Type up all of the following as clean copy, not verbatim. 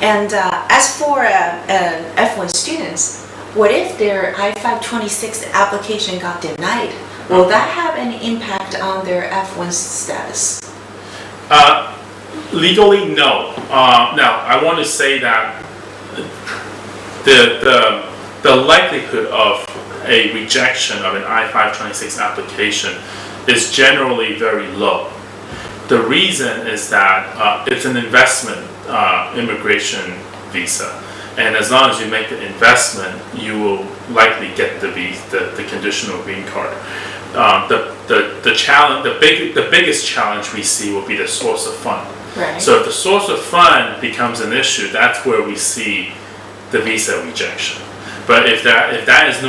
And as for F1 students, what if their I-526 application got denied? Will that have any impact on their F1 status? Legally, no. Now, I want to say that the likelihood of a rejection of an I-526 application is generally very low. The reason is that it's an investment immigration visa, and as long as you make the investment, you will likely get the conditional green card. The challenge, the biggest challenge we see will be the source of fund. Right. So if the source of fund becomes an issue, that's where we see the visa rejection. But if that is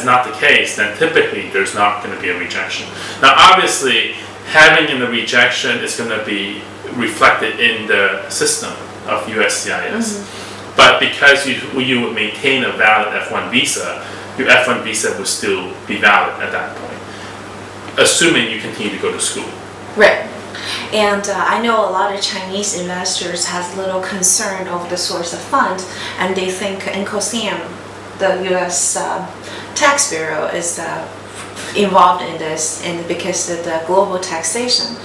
not the case, then typically there's not going to be a rejection. Now, obviously, having in the rejection is going to be reflected in the system of USCIS. But because you would maintain a valid F1 visa, your F1 visa will still be valid at that point, assuming you continue to go to school. Right. And I know a lot of Chinese investors has little concern over the source of fund, and they think NCOSAM, the U.S. Tax Bureau, is involved in this, and because of the global taxation,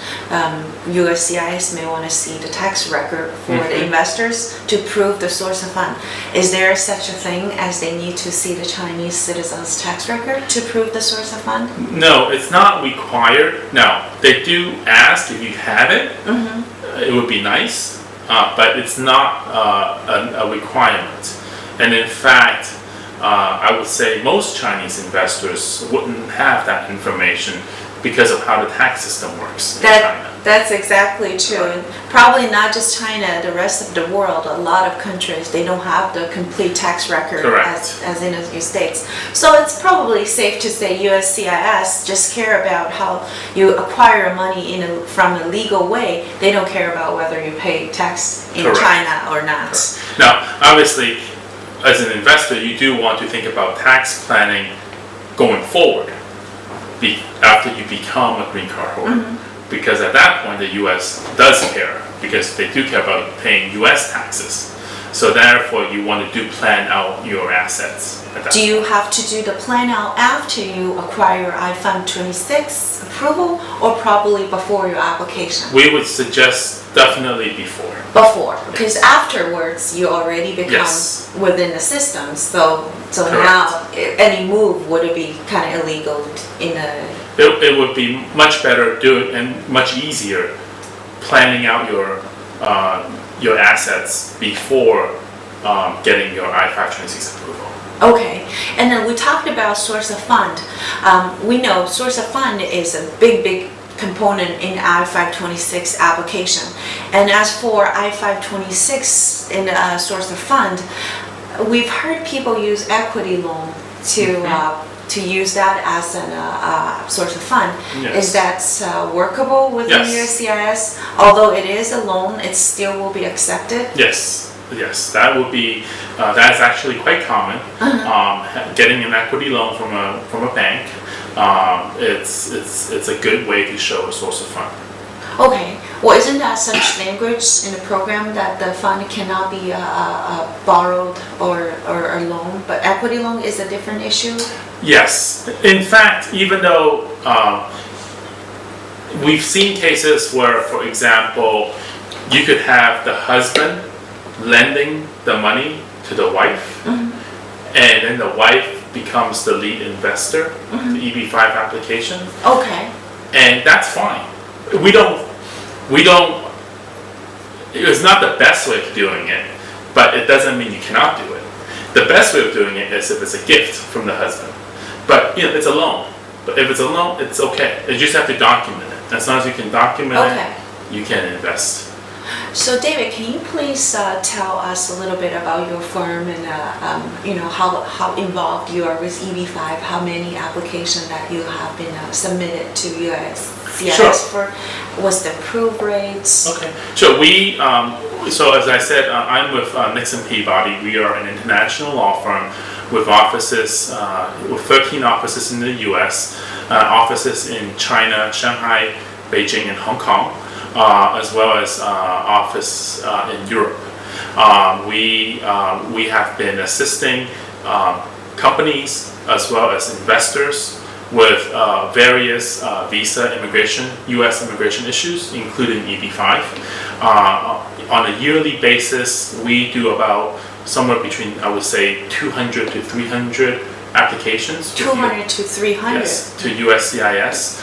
USCIS may want to see the tax record for the investors to prove the source of fund. Is there such a thing as they need to see the Chinese citizens' tax record to prove the source of fund? No, it's not required. Now, they do ask if you have it. It would be nice, but it's not a requirement. And in fact, I would say most Chinese investors wouldn't have that information because of how the tax system works in China. That's exactly true. And probably not just China, the rest of the world, a lot of countries, they don't have the complete tax record as in the United States. So it's probably safe to say USCIS just care about how you acquire money from a legal way. They don't care about whether you pay tax in China or not. Now, obviously, as an investor, you do want to think about tax planning going forward after you become a green card holder. Because at that point, the U.S. does care, because they do care about paying U.S. taxes. So therefore, you want to plan out your assets at that point. You have to do the plan out after you acquire I-526 approval, or probably before your application? We would suggest definitely before. Before, because afterwards you already become within the system. So now any move would be kind of illegal in a. It would be much better doing and much easier planning out your assets before getting your I-526 approval. Okay, and then we talked about source of fund. We know source of fund is a big component in I-526 application. And as for I-526 in source of fund, we've heard people use equity loan to use that as a source of fund. Is that workable within USCIS? Although it is a loan, it still will be accepted? Yes, that would be. That's actually quite common. Getting an equity loan from a bank, it's a good way to show a source of fund. Okay. Well, isn't that such language in the program that the fund cannot be borrowed or a loan, but equity loan is a different issue? Yes. In fact, even though we've seen cases where, for example, you could have the husband lending the money to the wife, and then the wife becomes the lead investor in the EB-5 application. Okay. And that's fine. We don't, it's not the best way of doing it, but it doesn't mean you cannot do it. The best way of doing it is if it's a gift from the husband. But it's a loan. But if it's a loan, it's okay. You just have to document it. As long as you can document it, you can invest. So David, can you please tell us a little bit about your firm and how involved you are with EB-5, how many applications that you have been submitted to USCIS for? What's the approval rates? Okay. So so as I said, I'm with Nixon Peabody. We are an international law firm with offices, with 13 offices in the U.S., offices in China, Shanghai, Beijing, and Hong Kong, as well as office in Europe. We have been assisting companies as well as investors with various U.S. immigration issues, including EB-5. On a yearly basis, we do about somewhere between, I would say, 200 to 300 applications. 200 to 300? Yes, to USCIS,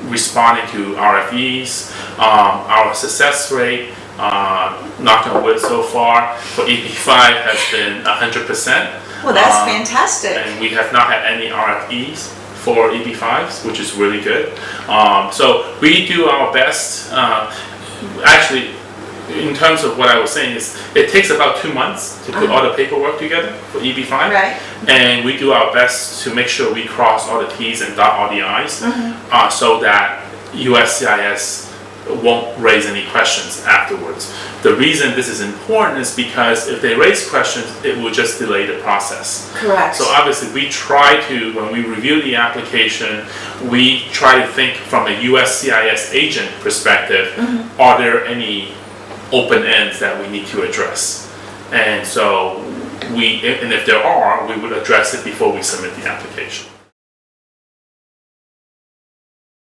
responding to RFEs. Our success rate, knock on wood so far, for EB-5 has been 100%. Well, that's fantastic. And we have not had any RFEs for EB-5s, which is really good. So we do our best. Actually, in terms of what I was saying, is it takes about 2 months to put all the paperwork together for EB-5, right. And we do our best to make sure we cross all the T's and dot all the I's, so that USCIS won't raise any questions afterwards. The reason this is important is because if they raise questions, it will just delay the process. Correct. So obviously we try to, when we review the application, we try to think from a USCIS agent perspective, are there any open ends that we need to address? And so and if there are, we would address it before we submit the application.